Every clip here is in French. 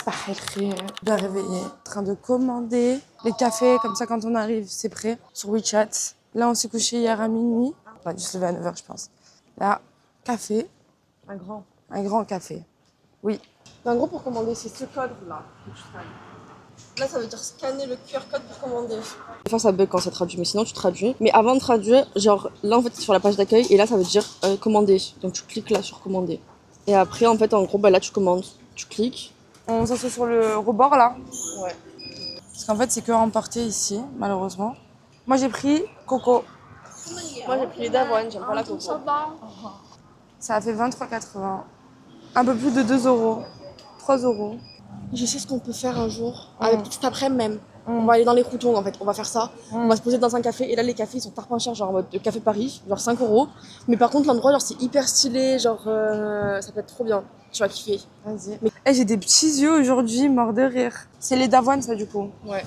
صباح الخير. Bien réveillé, en train de commander les cafés, comme ça quand on arrive c'est prêt, sur WeChat. Là on s'est couché hier à minuit, on va dû se lever à 9h je pense. Là, café. Un grand café, oui. En gros pour commander c'est ce code là. Là ça veut dire scanner le QR code pour commander. Des fois ça bug quand ça traduit, mais sinon tu traduis. Mais avant de traduire, genre là en fait c'est sur la page d'accueil et là ça veut dire commander. Donc tu cliques là sur commander. Et après en fait en gros bah là tu commandes, tu cliques. On s'assoit sur le rebord là. Ouais. Parce qu'en fait c'est que à emporter ici, malheureusement. Moi j'ai pris coco. Moi j'ai pris les d'avoine, j'aime pas la coco. Ça a fait 23,80. Un peu plus de 2 euros. 3 euros. Je sais ce qu'on peut faire un jour, avec cet après-midi même. On va aller dans les croutons en fait, on va faire ça. On va se poser dans un café et là les cafés ils sont tarpin chers, genre en mode café Paris, genre 5 euros. Mais par contre l'endroit genre c'est hyper stylé, genre ça peut être trop bien. Tu vas kiffer. Vas-y. Mais... j'ai des petits yeux aujourd'hui, morts de rire. C'est les d'avoine ça du coup. Ouais.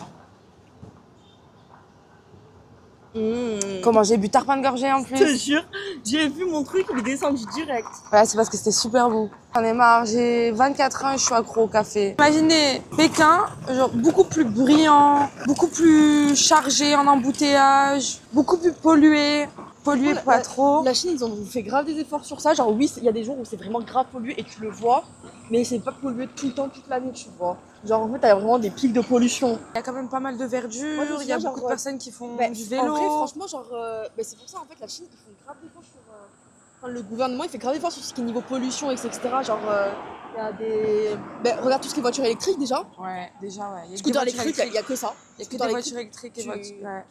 Comment j'ai bu tarpin de gorgée en plus. Je te jure, j'ai vu mon truc, il est descendu direct. Ouais, c'est parce que c'était super beau. J'en ai marre, j'ai 24 ans et je suis accro au café. Imaginez Pékin, genre beaucoup plus brillant, beaucoup plus chargé en embouteillage, beaucoup plus pollué. Pollué pas trop. La Chine, ils ont fait grave des efforts sur ça. Genre oui, il y a des jours où c'est vraiment grave pollué et tu le vois, mais c'est pas pollué tout le temps, toute l'année, tu vois. Genre en fait, t'as vraiment des pics de pollution. Il y a quand même pas mal de verdure, il y a beaucoup de personnes qui font du vélo. En vrai, franchement, genre, c'est pour ça en fait, la Chine, ils font grave d'efforts sur. Enfin, le gouvernement, il fait grave d'efforts sur ce qui est niveau pollution, etc. Genre, il y a des. Regarde tout ce qui est voiture électrique déjà. Ouais, déjà, ouais. Scooter électrique, il y a que ça. Il y a que des voitures électriques et voitures. Ouais.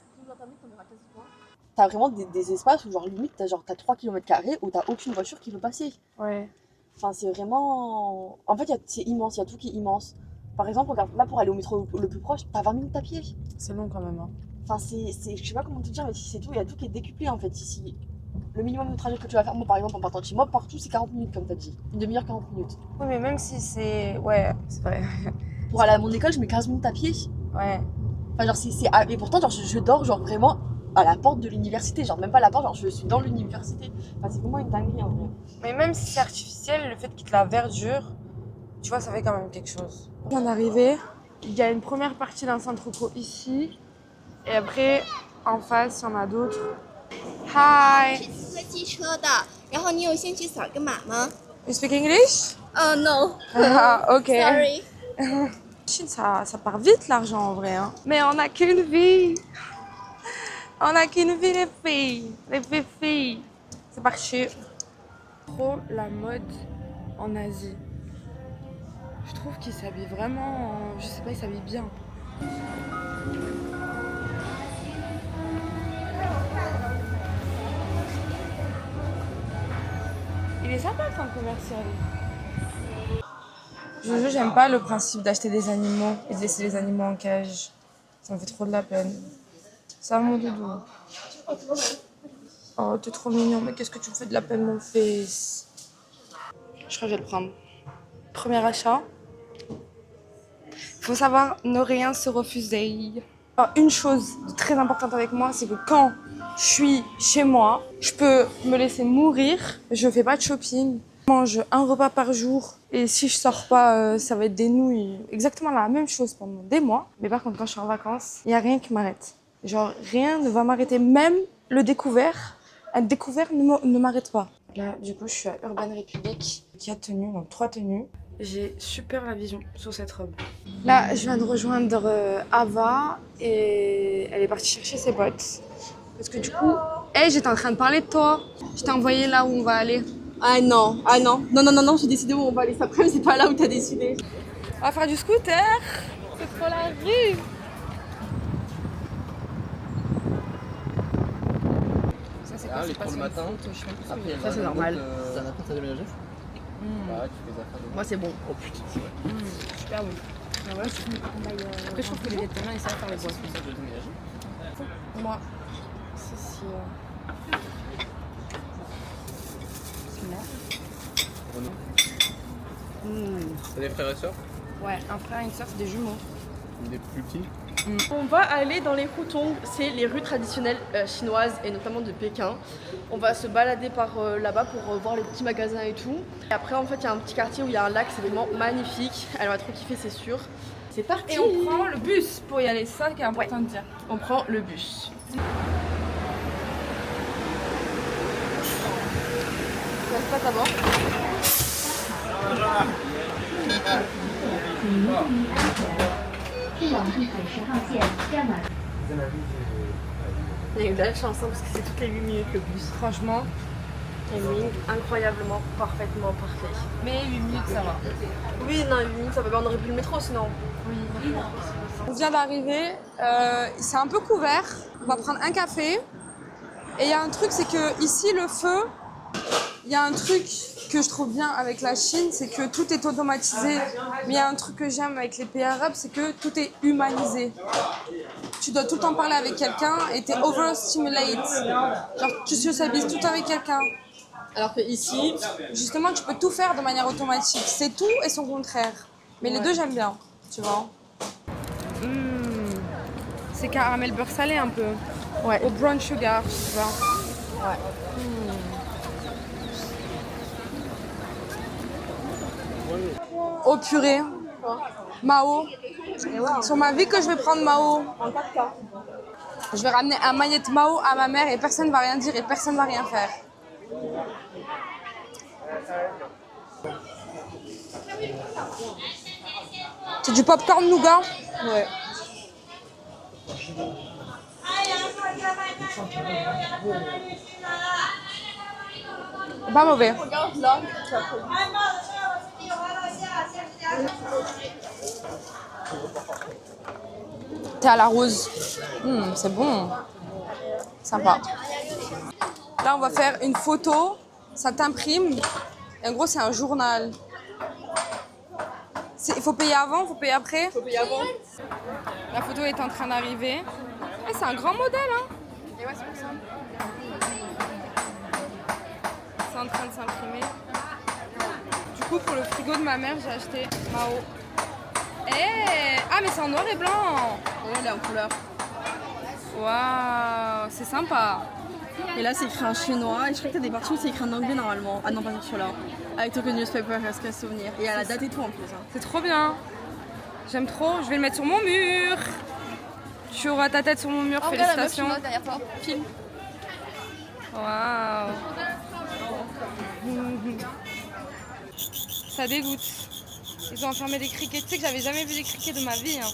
T'as vraiment des espaces où genre limite t'as 3 km² où t'as aucune voiture qui veut passer. Ouais. Enfin c'est vraiment... En fait c'est immense, il y a tout qui est immense. Par exemple regarde, là pour aller au métro le plus proche, t'as 20 minutes à pied. C'est long quand même. Hein. Enfin c'est je sais pas comment te dire mais c'est tout, il y a tout qui est décuplé en fait ici. Le minimum de trajet que tu vas faire, moi par exemple en partant de chez moi, partout c'est 40 minutes comme t'as dit. Une demi-heure, 40 minutes. Oui mais même si c'est... Ouais, c'est vrai. Pour aller à mon école je mets 15 minutes à pied. Ouais. Enfin genre et pourtant genre je dors genre vraiment à la porte de l'université, genre même pas à la porte, genre je suis dans l'université. Enfin c'est vraiment une dinguerie en vrai. Mais même si c'est artificiel, le fait qu'il y ait de la verdure, tu vois, ça fait quand même quelque chose. On est arrivé, il y a une première partie d'un centre co ici, et après, en face, il y en a d'autres. Hi! 是私家汽车的，然后你有兴趣扫个码吗？ You speak English? No. Ah, ok. Sorry. Chine, ça part vite l'argent en vrai. Hein. Mais on n'a qu'une vie. On n'a qu'une vie les filles. Les filles. C'est parti. Trop la mode en Asie. Je trouve qu'ils s'habillent vraiment... Je sais pas, ils s'habillent bien. Il est sympa le centre commercial. Je j'aime pas le principe d'acheter des animaux et de laisser les animaux en cage. Ça me fait trop de la peine. Ça, mon doudou. Oh, t'es trop mignon, mais qu'est-ce que tu me fais de la peine, mon fils? Je crois que je vais le prendre. Premier achat. Faut savoir, ne rien se refuser. Alors, une chose très importante avec moi, c'est que quand je suis chez moi, je peux me laisser mourir. Je fais pas de shopping. Je mange un repas par jour. Et si je sors pas, ça va être des nouilles. Exactement la même chose pendant des mois. Mais par contre, quand je suis en vacances, il n'y a rien qui m'arrête. Genre, rien ne va m'arrêter. Même le découvert. Un découvert ne m'arrête pas. Là, du coup, je suis à Urban Republic. Qui a tenu, donc 3 tenues. J'ai super la vision sur cette robe. Là, je viens de rejoindre Ava et elle est partie chercher ses bottes. Parce que du coup, j'étais en train de parler de toi. Je t'ai envoyé là où on va aller. Ah non, non, j'ai décidé où on va aller cet après-midi, c'est pas là où t'as décidé. On va faire du scooter. C'est trop la rue. Ça, c'est quoi? C'est pas pour le matin. Après, ça, c'est normal. T'as un appart à déménager? Ouais, tu fais des affaires de... Moi c'est bon. Oh putain, c'est vrai. Super bon. Ah ouais, après, je trouve que les Vietnamiens, ils savent faire les boissons. Ça, je vais déménager. Moi, c'est T'as des frères et sœurs? Ouais, un frère et une sœur, c'est des jumeaux. Des plus petits. On va aller dans les Hutong, c'est les rues traditionnelles chinoises et notamment de Pékin. On va se balader par là-bas pour voir les petits magasins et tout. Et après en fait il y a un petit quartier où il y a un lac, c'est vraiment magnifique. Elle va trop kiffer c'est sûr. C'est parti. Et on prend le bus pour y aller, c'est ça qui est important de dire. On prend le bus. Ça se passe d'abord. Il y a eu de la chance hein, parce que c'est toutes les 8 minutes le bus. Franchement, Timing incroyablement, parfaitement parfait. mais 8 minutes ça va. Oui, non, 8 minutes ça va, on aurait pu le métro sinon. On vient d'arriver, c'est un peu couvert, on va prendre un café. Et il y a un truc, c'est que ici le feu, il y a un truc que je trouve bien avec la Chine, c'est que tout est automatisé. Mais il y a un truc que j'aime avec les pays arabes, c'est que tout est humanisé. Tu dois tout le temps parler avec quelqu'un et t'es overstimulate. Genre tu socialises tout le temps avec quelqu'un. Alors que ici, Justement, tu peux tout faire de manière automatique. C'est tout et son contraire. Mais les deux, j'aime bien, tu vois. C'est caramel beurre salé un peu. ouais. Au brown sugar, tu vois. Ouais. Oh purée. Mao. Sur ma vie que je vais prendre Mao. Je vais ramener un maillette Mao à ma mère et personne ne va rien dire et personne ne va rien faire. C'est du popcorn nougat. Ouais. Pas mauvais. Regarde là. Thé à la rose. C'est bon. Sympa. Là, on va faire une photo. Ça t'imprime. Et en gros, c'est un journal. Il faut payer avant, il faut payer après. Faut payer avant. La photo est en train d'arriver. Eh, c'est un grand modèle, hein. Et ouais, c'est pour ça. C'est en train de s'imprimer. Du coup, pour le frigo de ma mère, j'ai acheté Mao. Eh, ah, mais c'est en noir et blanc. Ouais, elle est en couleur. Waouh, c'est sympa. Et là, c'est écrit en chinois. Et je crois que t'as des parties où c'est écrit en anglais normalement. Ah non, pas sur là. Avec Token Newspaper, reste qu'à souvenir. Et à la date et tout en plus. Hein. C'est trop bien. J'aime trop. Je vais le mettre sur mon mur. Tu auras ta tête sur mon mur. Félicitations. derrière toi. Film. Waouh. Ça dégoûte. Ils ont enfermé des criquets. Tu sais que j'avais jamais vu des criquets de ma vie. Hein.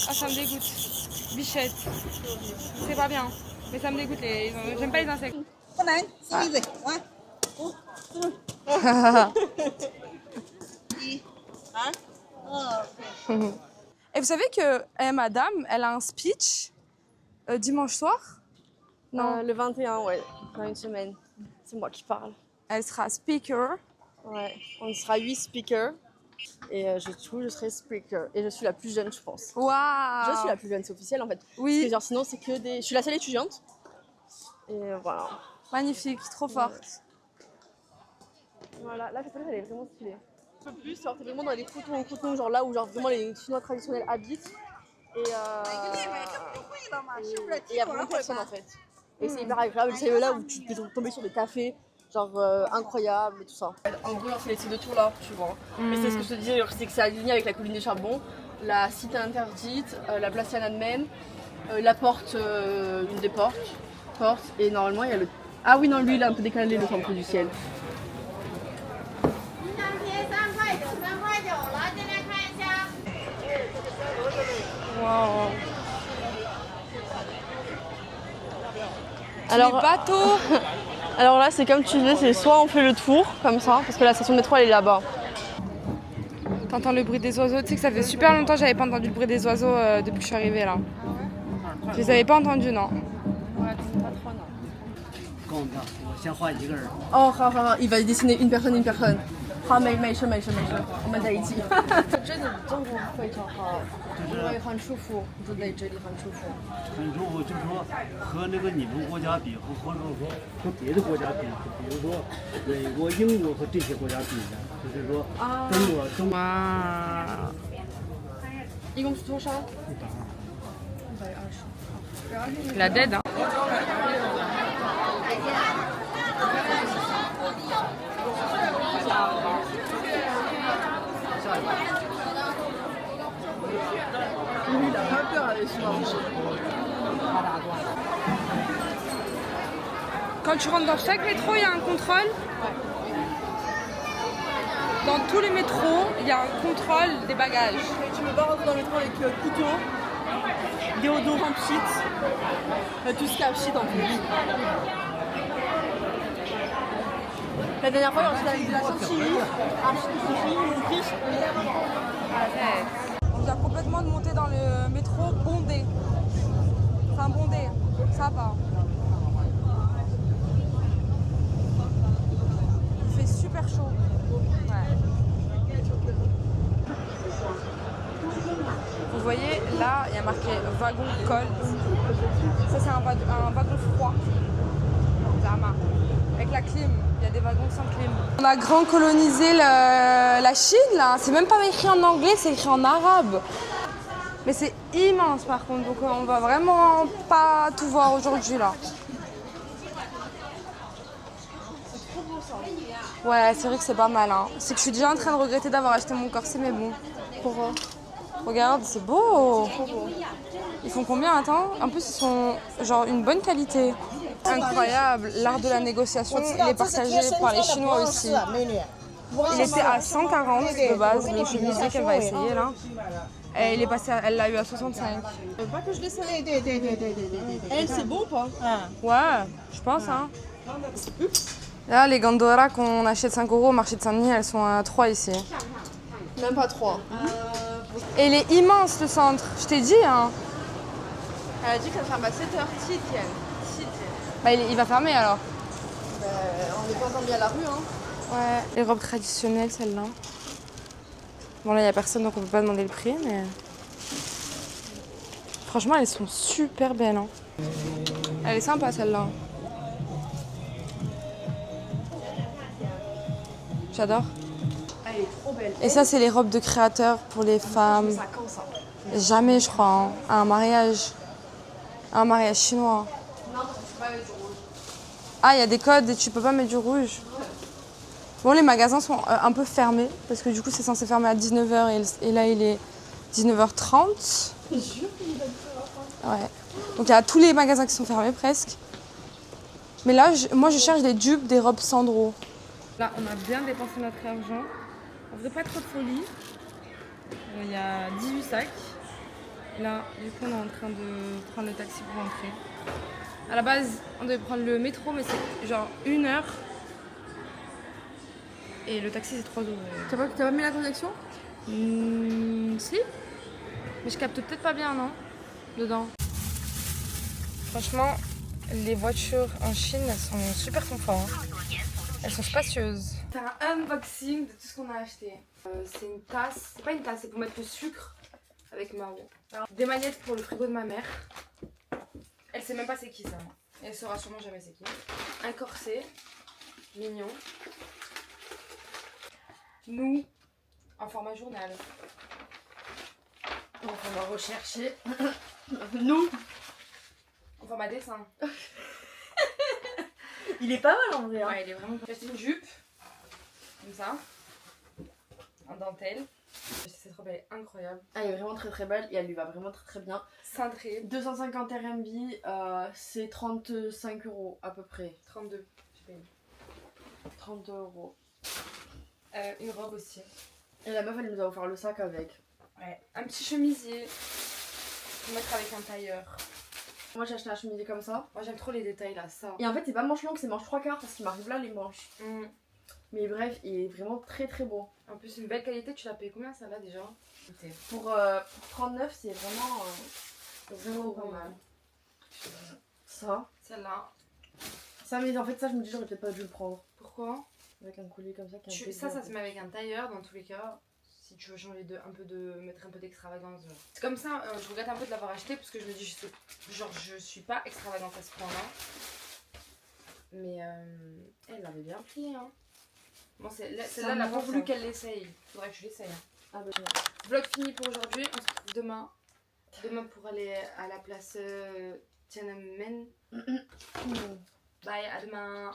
Ah, ça me dégoûte. Bichette. C'est pas bien. Mais ça me dégoûte. J'aime pas les insectes. Et vous savez que madame, elle a un speech dimanche soir. Non, Le 21, ouais. Dans une semaine. C'est moi qui parle. elle sera speaker. Ouais. On sera 8 speakers. Et je serai speaker. Et je suis la plus jeune, je pense. Waouh. Je suis la plus jeune, c'est officiel en fait. Oui. Parce que genre sinon c'est que des... Je suis la seule étudiante. Et voilà. Magnifique, trop forte. Voilà, là cette place elle est vraiment stylée. Un peu plus, genre t'es vraiment dans les coutons, genre là où genre vraiment les Chinois traditionnels habitent. Et il y a vraiment personne en fait. Et c'est hyper agréable, c'est là où tu peux tomber sur des cafés, genre incroyables et tout ça. En gros, c'est les sites de tour là, tu vois. Mais c'est ce que je te disais, c'est que c'est aligné avec la colline des Charbons, la cité interdite, la place Tiananmen, la porte, une des portes, et normalement il y a le... Ah oui non, lui il est un peu décalé le temple du ciel. Waouh. Alors, Les bateaux. alors là c'est comme tu disais, c'est soit on fait le tour comme ça, parce que la station de métro elle est là-bas. T'entends le bruit des oiseaux. Tu sais que ça fait super longtemps que j'avais pas entendu le bruit des oiseaux depuis que je suis arrivée là. Je les avais pas entendus, non. Ouais, c'est pas trop non. 够不着，我先画一个人。 Oh, 好，il va dessiner une personne. 好，没事，我们在一起。真的中国非常好，因为很舒服，住在这里很舒服。很舒服，就是说和那个你们国家比，和别的国家比，比如说美国、英国和这些国家比呢，就是说中国。哇。一共是多少？ La dead, hein. Il a pas peur avec ce marché. Quand tu rentres dans chaque métro, il y a un contrôle. Dans tous les métros, il y a un contrôle des bagages. Tu peux pas rentrer dans le métro avec couteau, déodorant pchit, tout ce qu'il y a pchit en plus. La dernière fois, on s'est la chantilly, un chantilly, une friche. On vient complètement de monter dans le métro bondé. Enfin bondé, ça va. Il fait super chaud. Ouais. Vous voyez, là, il y a marqué wagon cold. Ça, c'est un wagon froid. Avec la clim. Il y a des wagons sans clim. On a grand colonisé la Chine, là. C'est même pas écrit en anglais, c'est écrit en arabe. Mais c'est immense, par contre. Donc, on va vraiment pas tout voir aujourd'hui, là. Ouais, c'est vrai que c'est pas mal. Hein. C'est que je suis déjà en train de regretter d'avoir acheté mon corset, mais bon. Pourquoi? Regarde, c'est beau. Ils font combien, attends? En plus, ils sont genre une bonne qualité. Incroyable. L'art de la négociation, il est partagé par les Chinois aussi. Il était à 140 de base, mais je me disais qu'elle va essayer là. Et il est passé, elle l'a eu à 65. Pas que je l'essaie. Elle, c'est bon ou pas? Ouais, je pense. Hein. Là, les Gandora qu'on achète 5 € au marché de Saint-Denis, elles sont à 3 ici. Même pas 3. Et il est immense le centre, je t'ai dit. Hein. Elle a dit qu'elle ferme à 7h. Bah, il va fermer alors. On n'est pas entendu à la rue, hein. Ouais, les robes traditionnelles, celles-là. Bon, là, il n'y a personne, donc on peut pas demander le prix, mais... Franchement, elles sont super belles. Hein. Elle est sympa, celle-là. J'adore. Elle est trop belle. Et ça, c'est les robes de créateurs pour les femmes. Ça quand ça? Jamais, je crois, hein, à un mariage. À un mariage chinois. Non, parce que tu peux pas mettre du rouge. Ah, il y a des codes et tu peux pas mettre du rouge. Bon, les magasins sont un peu fermés parce que du coup, c'est censé fermer à 19h et là, il est 19h30. Je jure qu'il donne ça. Ouais. Donc, il y a tous les magasins qui sont fermés presque. Mais là, moi, je cherche des dupes, des robes Sandro. Là, on a bien dépensé notre argent. On faisait pas trop de folie. Il y a 18 sacs. Là, du coup, on est en train de prendre le taxi pour rentrer. À la base, on devait prendre le métro, mais c'est genre 1 heure. Et le taxi, c'est 3 €. T'as pas mis la connexion? Si. Mais je capte peut-être pas bien, non? Dedans. Franchement, les voitures en Chine, elles sont super confort. Hein. Elles sont spacieuses. C'est un unboxing de tout ce qu'on a acheté. C'est une tasse. C'est pas une tasse, c'est pour mettre le sucre avec Mao. Alors, des magnettes pour le frigo de ma mère. Elle sait même pas c'est qui ça. Et elle saura sûrement jamais c'est qui. Un corset. Mignon. Nous, en format journal. Donc on va rechercher. Nous. En format dessin. Il est pas mal en vrai. Hein. Ouais, il est vraiment. J'ai acheté une jupe. Comme ça. En dentelle. Cette robe elle est incroyable. Elle est vraiment très très belle et elle lui va vraiment très très bien. Cintrée. 250 RMB, c'est 35 € à peu près. 32. J'ai payé. 32 €. Une robe aussi. Et la meuf elle nous a offert le sac avec. Ouais. Un petit chemisier. Pour mettre avec un tailleur. Moi j'ai acheté un chemisier comme ça. Moi j'aime trop les détails là, ça. Et en fait c'est pas manche longue, c'est manche 3/4 parce qu'il m'arrive là les manches. Mm. Mais bref, il est vraiment très très beau. En plus, une belle qualité, tu l'as payé combien ça là déjà? Pour 39, c'est vraiment pas mal. Ça. Celle-là. Ça, mais en fait, ça, je me dis, j'aurais peut-être pas dû le prendre. Pourquoi? Avec un collier comme ça. Qui est Ça se met avec un tailleur dans tous les cas. Si tu veux changer mettre un peu d'extravagance. C'est comme ça, je regrette un peu de l'avoir acheté parce que je me dis, je suis pas extravagante à ce point-là. Mais elle l'avait bien pris, hein. Bon, celle-là, elle a pas voulu qu'elle l'essaye. Faudrait que je l'essaye. Ah bah, Vlog fini pour aujourd'hui, on se retrouve demain. Demain pour aller à la place Tiananmen. Bye, à demain.